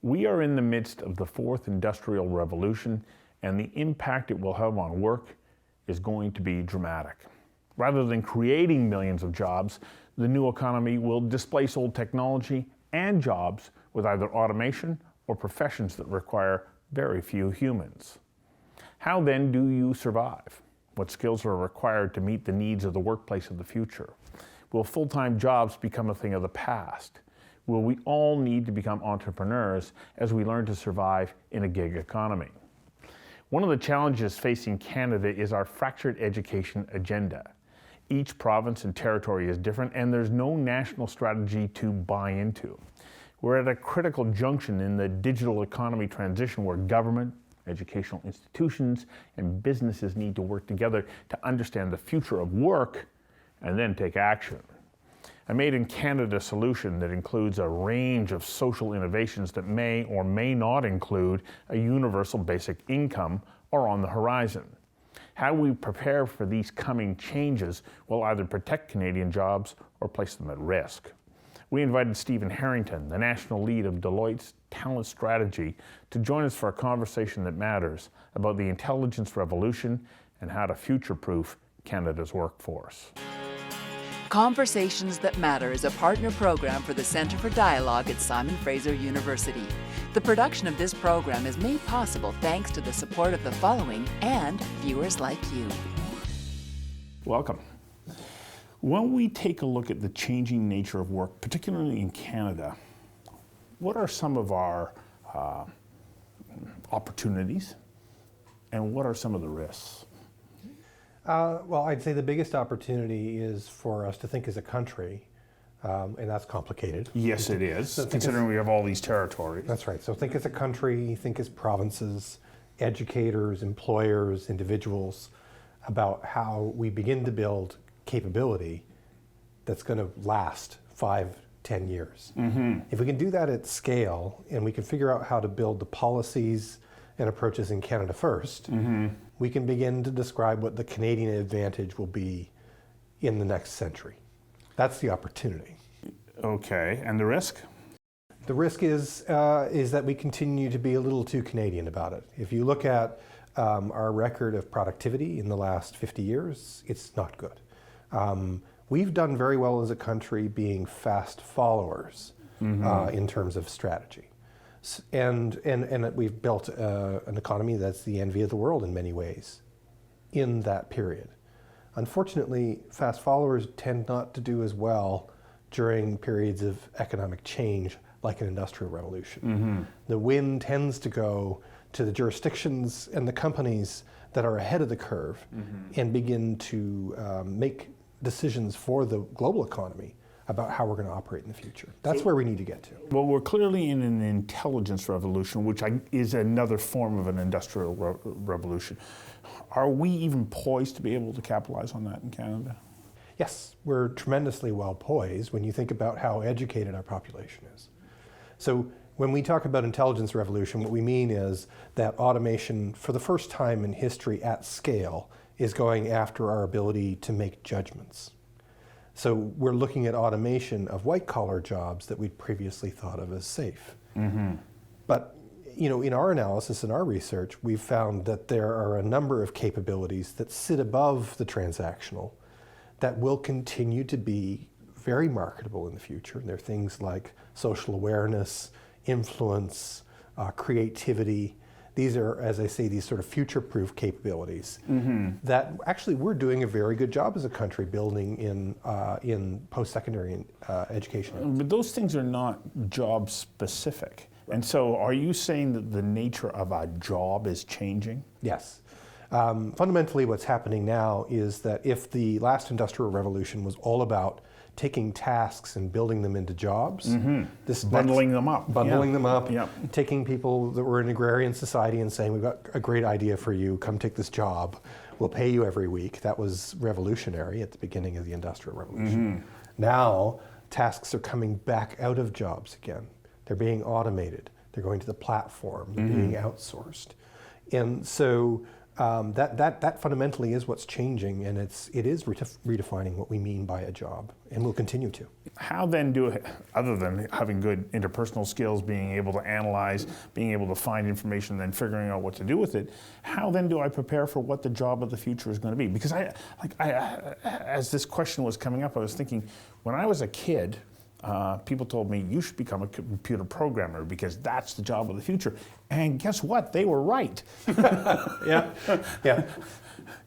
We are in the midst of the fourth industrial revolution, and the impact it will have on work is going to be dramatic. Rather than creating millions of jobs, the new economy will displace old technology and jobs with either automation or professions that require very few humans. How then do you survive? What skills are required to meet the needs of the workplace of the future? Will full-time jobs become a thing of the past? Will we all need to become entrepreneurs as we learn to survive in a gig economy? One of the challenges facing Canada is our fractured education agenda. Each province and territory is different, and there's no national strategy to buy into. We're at a critical junction in the digital economy transition where government, educational institutions, and businesses need to work together to understand the future of work and then take action. A Made in Canada solution that includes a range of social innovations that may or may not include a universal basic income are on the horizon. How we prepare for these coming changes will either protect Canadian jobs or place them at risk. We invited Stephen Harrington, the national lead of Deloitte's talent strategy, to join us for a conversation that matters about the intelligence revolution and how to future-proof Canada's workforce. Conversations That Matter is a partner program for the Centre for Dialogue at Simon Fraser University. The production of this program is made possible thanks to the support of the following and viewers like you. Welcome. When we take a look at the changing nature of work, particularly in Canada, what are some of our opportunities and what are some of the risks? Well, I'd say the biggest opportunity is for us to think as a country, and that's complicated. Yes, it is, considering we have all these territories. That's right. So think as a country, think as provinces, educators, employers, individuals, about how we begin to build capability that's going to last 5-10 years. Mm-hmm. If we can do that at scale, and we can figure out how to build the policies and approaches in Canada first, mm-hmm. we can begin to describe what the Canadian advantage will be in the next century. That's the opportunity. Okay, and the risk? The risk is that we continue to be a little too Canadian about it. If you look at our record of productivity in the last 50 years, it's not good. We've done very well as a country being fast followers mm-hmm. In terms of strategy. And we've built an economy that's the envy of the world in many ways in that period. Unfortunately, fast followers tend not to do as well during periods of economic change like an industrial revolution. Mm-hmm. The wind tends to go to the jurisdictions and the companies that are ahead of the curve mm-hmm. and begin to make decisions for the global economy about how we're going to operate in the future. That's where we need to get to. Well, we're clearly in an intelligence revolution, which is another form of an industrial revolution. Are we even poised to be able to capitalize on that in Canada? Yes, we're tremendously well poised when you think about how educated our population is. So when we talk about intelligence revolution, what we mean is that automation, for the first time in history at scale, is going after our ability to make judgments. So we're looking at automation of white-collar jobs that we'd previously thought of as safe. Mm-hmm. But in our analysis and our research, we've found that there are a number of capabilities that sit above the transactional that will continue to be very marketable in the future. They're things like social awareness, influence, creativity. These are, as I say, these sort of future-proof capabilities mm-hmm. that actually we're doing a very good job as a country building in post-secondary education. But those things are not job-specific. Right. And so are you saying that the nature of a job is changing? Yes. Fundamentally, what's happening now is that if the last industrial revolution was all about taking tasks and building them into jobs, mm-hmm. Bundling them up, yeah. Taking people that were in agrarian society and saying, we've got a great idea for you, come take this job, we'll pay you every week. That was revolutionary at the beginning of the Industrial Revolution. Mm-hmm. Now, tasks are coming back out of jobs again. They're being automated. They're going to the platform. They're mm-hmm. being outsourced. And so That fundamentally is what's changing, and it is redefining what we mean by a job, and will continue to. How then other than having good interpersonal skills, being able to analyze, being able to find information, then figuring out what to do with it, how then do I prepare for what the job of the future is going to be? Because as this question was coming up, I was thinking, when I was a kid, people told me, you should become a computer programmer because that's the job of the future. And guess what? They were right. Yeah.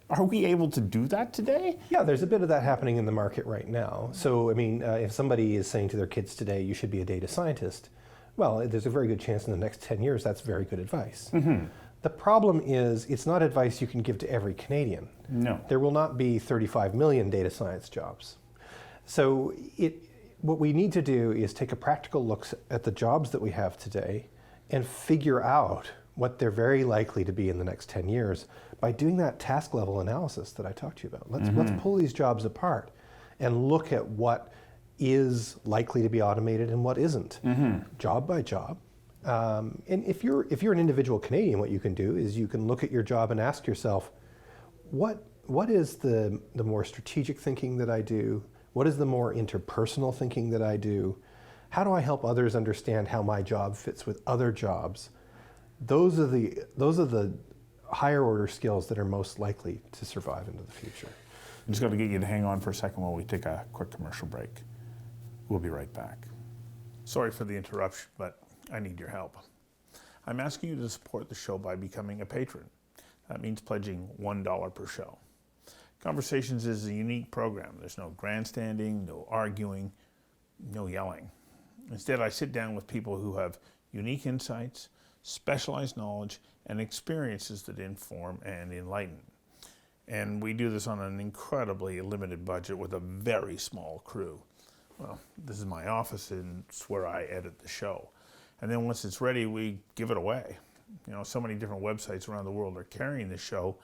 Are we able to do that today? Yeah, there's a bit of that happening in the market right now. So, I mean, if somebody is saying to their kids today, you should be a data scientist, well, there's a very good chance in the next 10 years that's very good advice. Mm-hmm. The problem is, it's not advice you can give to every Canadian. No. There will not be 35 million data science jobs. So, what we need to do is take a practical look at the jobs that we have today and figure out what they're very likely to be in the next 10 years by doing that task level analysis that I talked to you about. Let's pull these jobs apart and look at what is likely to be automated and what isn't, job by job. And if you're an individual Canadian, what you can do is you can look at your job and ask yourself, what is the more strategic thinking that I do? What is the more interpersonal thinking that I do? How do I help others understand how my job fits with other jobs? Those are the higher order skills that are most likely to survive into the future. I'm just going to get you to hang on for a second while we take a quick commercial break. We'll be right back. Sorry for the interruption, but I need your help. I'm asking you to support the show by becoming a patron. That means pledging $1 per show. Conversations is a unique program. There's no grandstanding, no arguing, no yelling. Instead, I sit down with people who have unique insights, specialized knowledge, and experiences that inform and enlighten. And we do this on an incredibly limited budget with a very small crew. Well, this is my office, and it's where I edit the show. And then once it's ready, we give it away. You know, so many different websites around the world are carrying this show,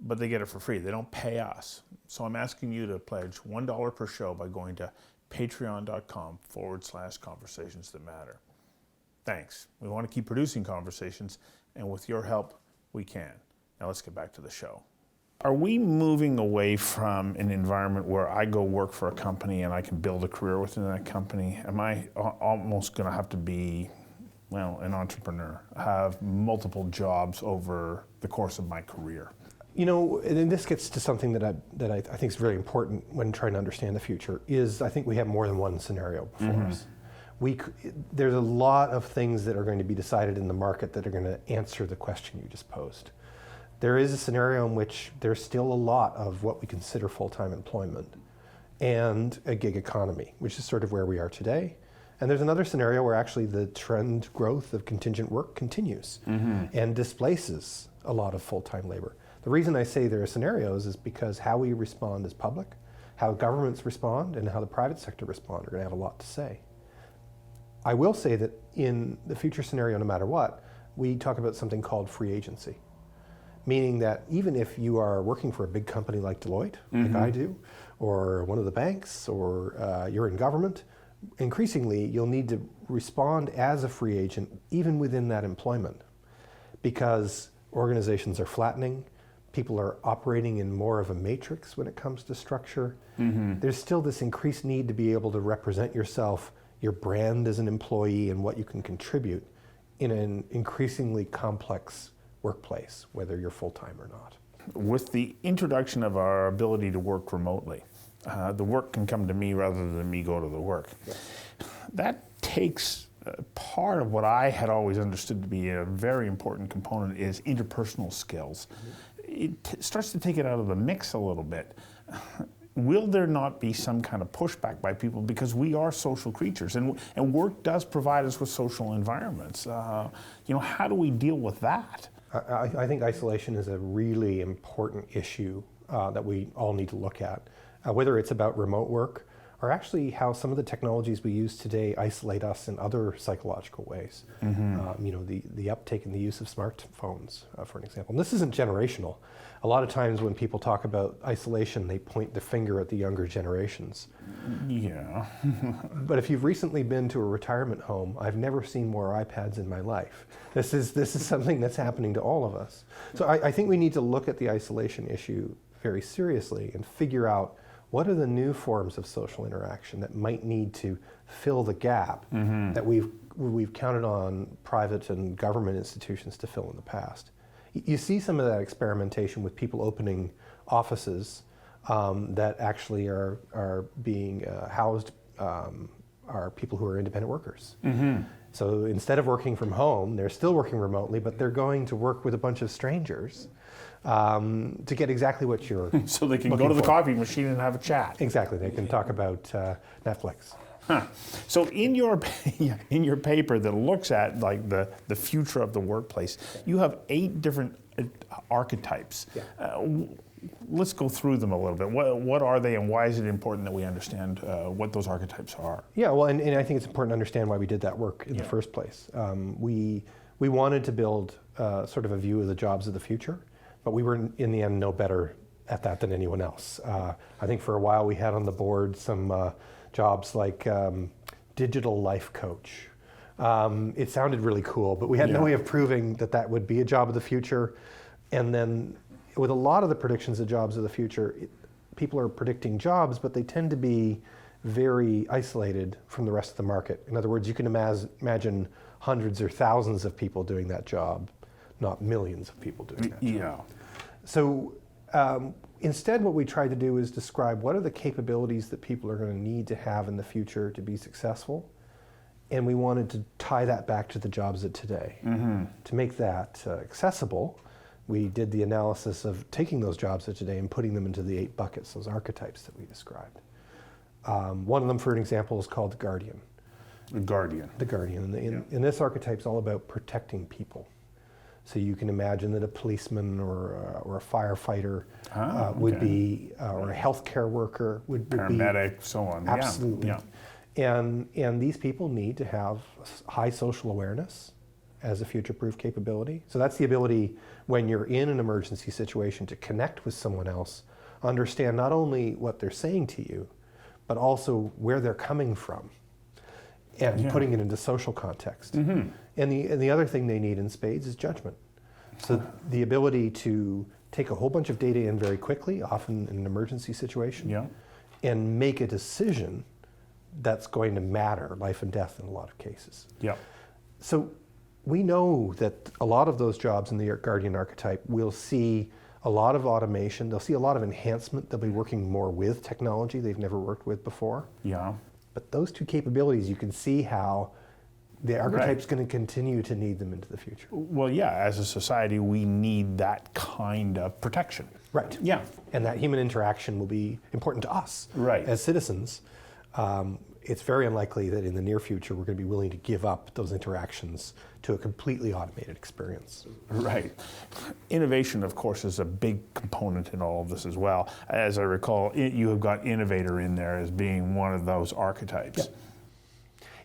but they get it for free. They don't pay us. So I'm asking you to pledge $1 per show by going to patreon.com/conversations that matter. Thanks. We want to keep producing conversations, and with your help, we can. Now let's get back to the show. Are we moving away from an environment where I go work for a company and I can build a career within that company? Am I almost going to have to be, well, an entrepreneur, have multiple jobs over the course of my career? You know, and this gets to something that I think is very important when trying to understand the future, is I think we have more than one scenario before us. There's a lot of things that are going to be decided in the market that are going to answer the question you just posed. There is a scenario in which there's still a lot of what we consider full-time employment and a gig economy, which is sort of where we are today. And there's another scenario where actually the trend growth of contingent work continues and displaces a lot of full-time labor. The reason I say there are scenarios is because how we respond as public, how governments respond, and how the private sector respond are going to have a lot to say. I will say that in the future scenario, no matter what, we talk about something called free agency, meaning that even if you are working for a big company like Deloitte, like I do, or one of the banks, or you're in government, increasingly you'll need to respond as a free agent even within that employment, because organizations are flattening, people are operating in more of a matrix when it comes to structure. There's still this increased need to be able to represent yourself, your brand as an employee, and what you can contribute in an increasingly complex workplace, whether you're full-time or not. With the introduction of our ability to work remotely, the work can come to me rather than me go to the work. That takes part of what I had always understood to be a very important component is interpersonal skills. It starts to take it out of the mix a little bit. Will there not be some kind of pushback by people, because we are social creatures and work does provide us with social environments? How do we deal with that? I think isolation is a really important issue that we all need to look at. Whether it's about remote work are actually how some of the technologies we use today isolate us in other psychological ways. The uptake and the use of smartphones, for an example. And this isn't generational. A lot of times when people talk about isolation, they point the finger at the younger generations. Yeah. But if you've recently been to a retirement home, I've never seen more iPads in my life. This is something that's happening to all of us. So I think we need to look at the isolation issue very seriously and figure out what are the new forms of social interaction that might need to fill the gap that we've counted on private and government institutions to fill in the past. You see some of that experimentation with people opening offices that actually are being housed are people who are independent workers. So instead of working from home, they're still working remotely, but they're going to work with a bunch of strangers to get exactly what you're So they can go to the coffee machine and have a chat. Exactly, they can talk about Netflix. Huh. So in your paper that looks at like the future of the workplace, you have 8 different archetypes. Yeah. Let's go through them a little bit. What are they, and why is it important that we understand what those archetypes are? Yeah, well, and I think it's important to understand why we did that work in the first place. We wanted to build sort of a view of the jobs of the future, but we were in the end no better at that than anyone else. I think for a while we had on the board some jobs like digital life coach. It sounded really cool, but we had no way of proving that that would be a job of the future. And then with a lot of the predictions of jobs of the future, people are predicting jobs, but they tend to be very isolated from the rest of the market. In other words, you can imagine hundreds or thousands of people doing that job, not millions of people doing that job. So instead, what we tried to do is describe what are the capabilities that people are going to need to have in the future to be successful. And we wanted to tie that back to the jobs of today. To make that accessible, we did the analysis of taking those jobs of today and putting them into the 8 buckets, those archetypes that we described. One of them, for an example, is called the Guardian. The Guardian. The Guardian. And this archetype is all about protecting people. So you can imagine that a policeman or a firefighter would be, or a healthcare worker would be. Paramedic, so on. Absolutely. Yeah. And these people need to have high social awareness as a future-proof capability. So that's the ability when you're in an emergency situation to connect with someone else, understand not only what they're saying to you, but also where they're coming from, and putting it into social context. And the other thing they need in spades is judgment. So the ability to take a whole bunch of data in very quickly, often in an emergency situation, and make a decision that's going to matter, life and death in a lot of cases. So we know that a lot of those jobs in the Guardian archetype will see a lot of automation, they'll see a lot of enhancement, they'll be working more with technology they've never worked with before. But those 2 capabilities, you can see how the archetype's going to continue to need them into the future. Well, as a society, we need that kind of protection. Right. And that human interaction will be important to us as citizens. It's very unlikely that in the near future we're going to be willing to give up those interactions to a completely automated experience. Right. Innovation, of course, is a big component in all of this as well. As I recall, you have got Innovator in there as being one of those archetypes.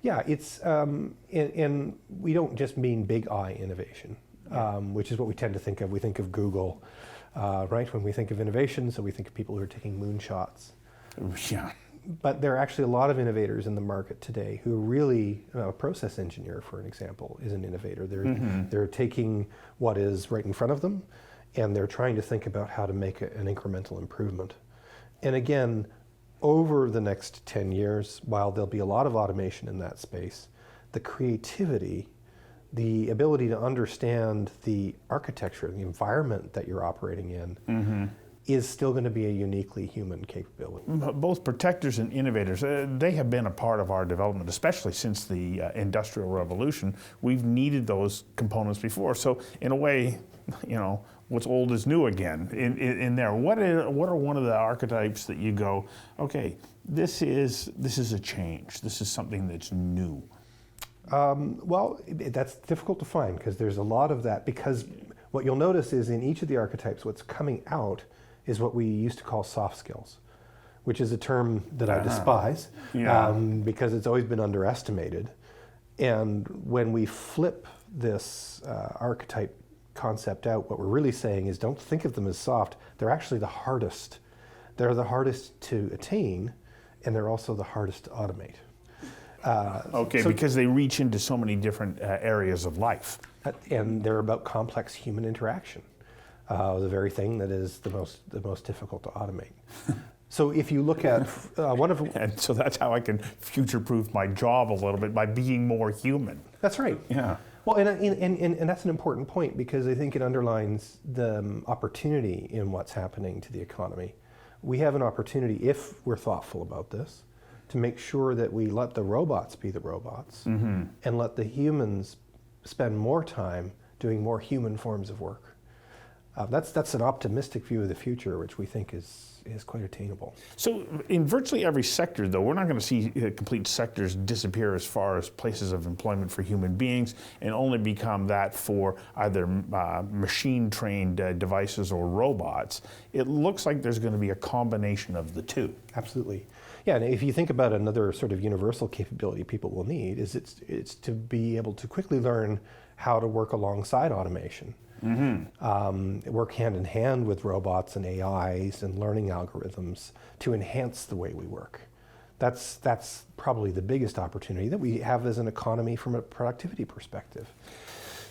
Yeah, it's, and we don't just mean big I innovation, which is what we tend to think of. We think of Google, right? When we think of innovation, so we think of people who are taking moonshots. But there are actually a lot of innovators in the market today who really, a process engineer, for an example, is an innovator. They're taking what is right in front of them, and they're trying to think about how to make an incremental improvement. And again, over the next 10 years, while there'll be a lot of automation in that space, the creativity, the ability to understand the architecture, the environment that you're operating in, is still going to be a uniquely human capability. Both protectors and innovators, they have been a part of our development, especially since the Industrial Revolution. We've needed those components before. So in a way, what's old is new again in there. What are one of the archetypes that you go, okay, this is a change. This is something that's new. Well, that's difficult to find because there's a lot of that, because what you'll notice is in each of the archetypes, what's coming out is what we used to call soft skills, which is a term that I despise because it's always been underestimated. And when we flip this archetype concept out, what we're really saying is don't think of them as soft. They're actually the hardest. They're the hardest to attain, and they're also the hardest to automate. Because they reach into so many different areas of life. And they're about complex human interaction, the very thing that is the most difficult to automate. So if you look at And so that's how I can future-proof my job a little bit, by being more human. That's right. Yeah. Well, and that's an important point, because I think it underlines the opportunity in what's happening to the economy. We have an opportunity, if we're thoughtful about this, to make sure that we let the robots be the robots and let the humans spend more time doing more human forms of work. That's an optimistic view of the future, which we think is quite attainable. So in virtually every sector, though, we're not going to see complete sectors disappear as far as places of employment for human beings and only become that for either machine-trained devices or robots. It looks like there's going to be a combination of the two. Absolutely. Yeah, and if you think about another sort of universal capability people will need, is it's to be able to quickly learn how to work alongside automation. Work hand in hand with robots and AIs and learning algorithms to enhance the way we work. That's probably the biggest opportunity that we have as an economy from a productivity perspective.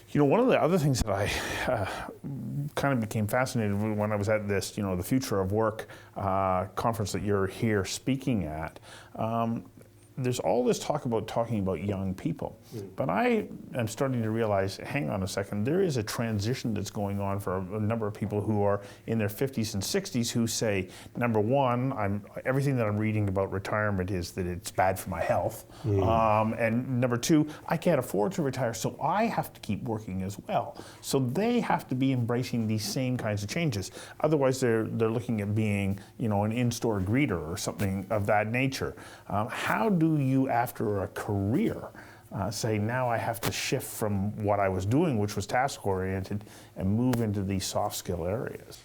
You know, one of the other things that I kind of became fascinated with when I was at this, the Future of Work conference that you're here speaking at, there's all this talk about talking about young people. But I am starting to realize, hang on a second, there is a transition that's going on for a number of people who are in their 50s and 60s who say, number one, everything that I'm reading about retirement is that it's bad for my health. And number two, I can't afford to retire, so I have to keep working as well. So they have to be embracing these same kinds of changes. Otherwise, they're looking at being, an in-store greeter or something of that nature. How do you, after a career, say, now I have to shift from what I was doing, which was task-oriented, and move into these soft skill areas?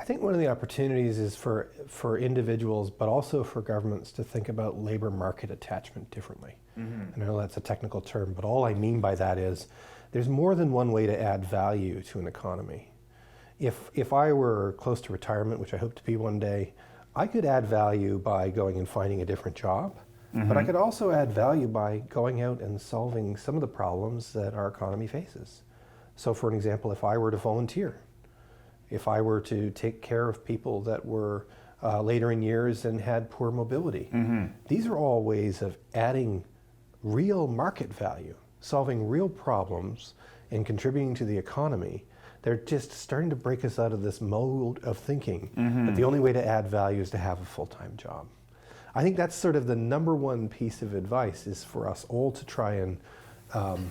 I think one of the opportunities is for individuals, but also for governments, to think about labor market attachment differently. And I know that's a technical term, but all I mean by that is there's more than one way to add value to an economy. If I were close to retirement, which I hope to be one day, I could add value by going and finding a different job. But I could also add value by going out and solving some of the problems that our economy faces. So for an example, if I were to volunteer, if I were to take care of people that were later in years and had poor mobility, these are all ways of adding real market value, solving real problems, and contributing to the economy. They're just starting to break us out of this mode of thinking that the only way to add value is to have a full-time job. I think that's sort of the number one piece of advice, is for us all to try and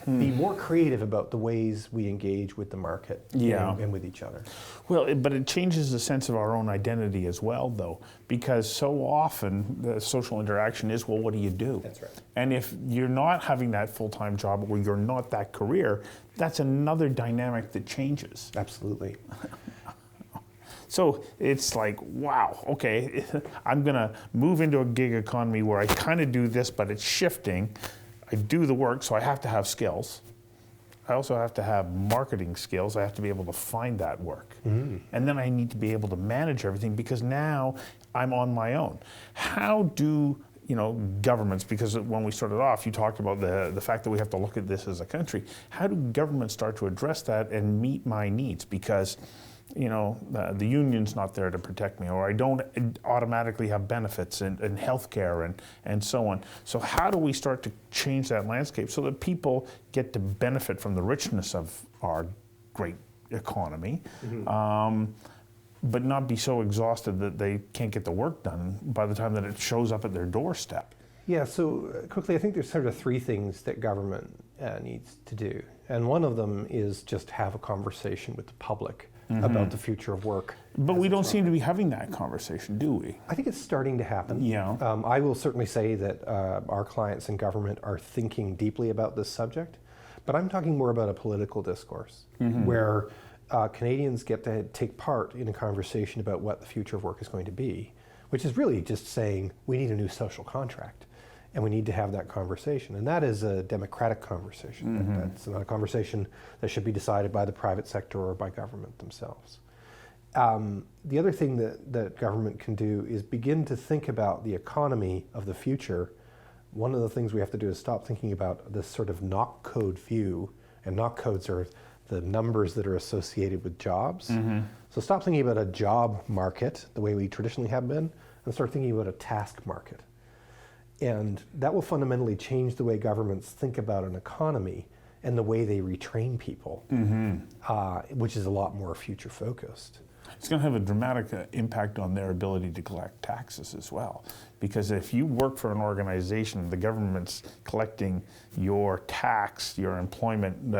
be more creative about the ways we engage with the market and with each other. Well, but it changes the sense of our own identity as well, though, because so often the social interaction is, well, what do you do? That's right. And if you're not having that full-time job, or you're not that career, that's another dynamic that changes. Absolutely. So it's like, wow, okay, I'm going to move into a gig economy where I kind of do this, but it's shifting. I do the work, so I have to have skills. I also have to have marketing skills. I have to be able to find that work. And then I need to be able to manage everything, because now I'm on my own. How do governments, because when we started off, you talked about the fact that we have to look at this as a country. How do governments start to address that and meet my needs? Because the union's not there to protect me, or I don't automatically have benefits and health care and so on. So how do we start to change that landscape so that people get to benefit from the richness of our great economy, but not be so exhausted that they can't get the work done by the time that it shows up at their doorstep? Yeah, so quickly, I think there's sort of three things that government needs to do. And one of them is just have a conversation with the public about the future of work. But we don't seem to be having that conversation, do we? I think it's starting to happen. Yeah. I will certainly say that our clients in government are thinking deeply about this subject, but I'm talking more about a political discourse where Canadians get to take part in a conversation about what the future of work is going to be, which is really just saying we need a new social contract. And we need to have that conversation. And that is a democratic conversation. That's not a conversation that should be decided by the private sector or by government themselves. The other thing that government can do is begin to think about the economy of the future. One of the things we have to do is stop thinking about this sort of knock code view, and knock codes are the numbers that are associated with jobs. So stop thinking about a job market the way we traditionally have been, and start thinking about a task market. And that will fundamentally change the way governments think about an economy and the way they retrain people, which is a lot more future focused. It's going to have a dramatic impact on their ability to collect taxes as well. Because if you work for an organization, the government's collecting your tax, your employment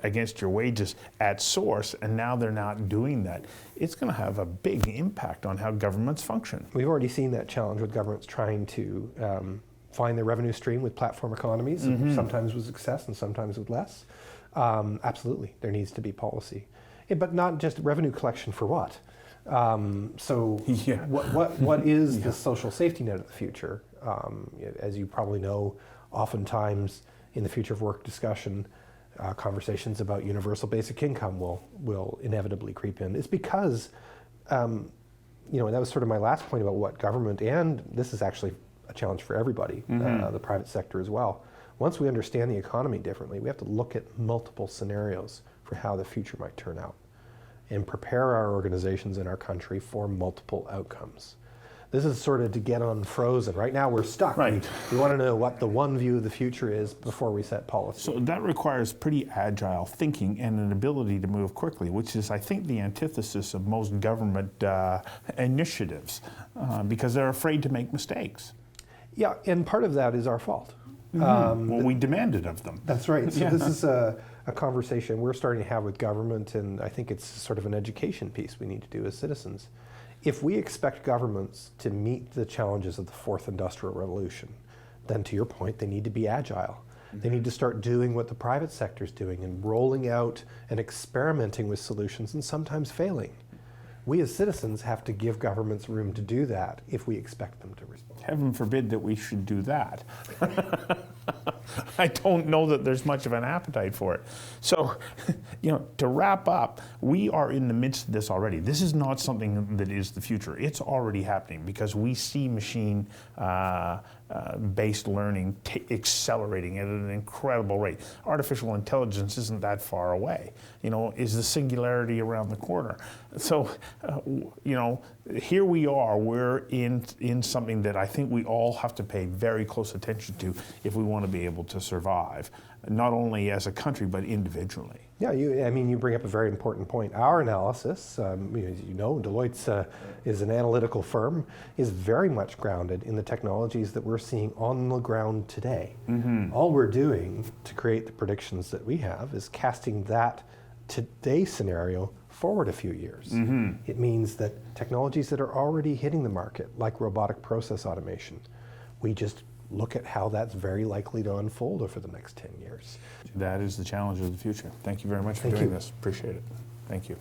against your wages at source, and now they're not doing that, it's going to have a big impact on how governments function. We've already seen that challenge with governments trying to find their revenue stream with platform economies, sometimes with success and sometimes with less. Absolutely, there needs to be policy. But not just revenue collection for what? What is the social safety net of the future? As you probably know, oftentimes in the future of work discussion, conversations about universal basic income will inevitably creep in. It's because, and that was sort of my last point about what government, and this is actually a challenge for everybody, the private sector as well. Once we understand the economy differently, we have to look at multiple scenarios for how the future might turn out and prepare our organizations in our country for multiple outcomes. This is sort of to get unfrozen. Right now we're stuck. Right. We want to know what the one view of the future is before we set policy. So that requires pretty agile thinking and an ability to move quickly, which is, I think, the antithesis of most government initiatives, because they're afraid to make mistakes. Yeah, and part of that is our fault. Well, we demanded of them. That's right. So this is a conversation we're starting to have with government, and I think it's sort of an education piece we need to do as citizens. If we expect governments to meet the challenges of the fourth industrial revolution, then to your point, they need to be agile. They need to start doing what the private sector is doing and rolling out and experimenting with solutions and sometimes failing. We as citizens have to give governments room to do that if we expect them to respond. Heaven forbid that we should do that. I don't know that there's much of an appetite for it. So, to wrap up, we are in the midst of this already. This is not something that is the future. It's already happening because we see machine-based learning accelerating at an incredible rate. Artificial intelligence isn't that far away. Is the singularity around the corner? So, here we are. We're in something that I think we all have to pay very close attention to if we want to be able to survive, not only as a country but individually. Yeah, you bring up a very important point. Our analysis, Deloitte is an analytical firm, is very much grounded in the technologies that we're seeing on the ground today. All we're doing to create the predictions that we have is casting that today's scenario forward a few years. It means that technologies that are already hitting the market, like robotic process automation, we just look at how that's very likely to unfold over the next 10 years. That is the challenge of the future. Thank you very much for doing this. Appreciate it. Thank you.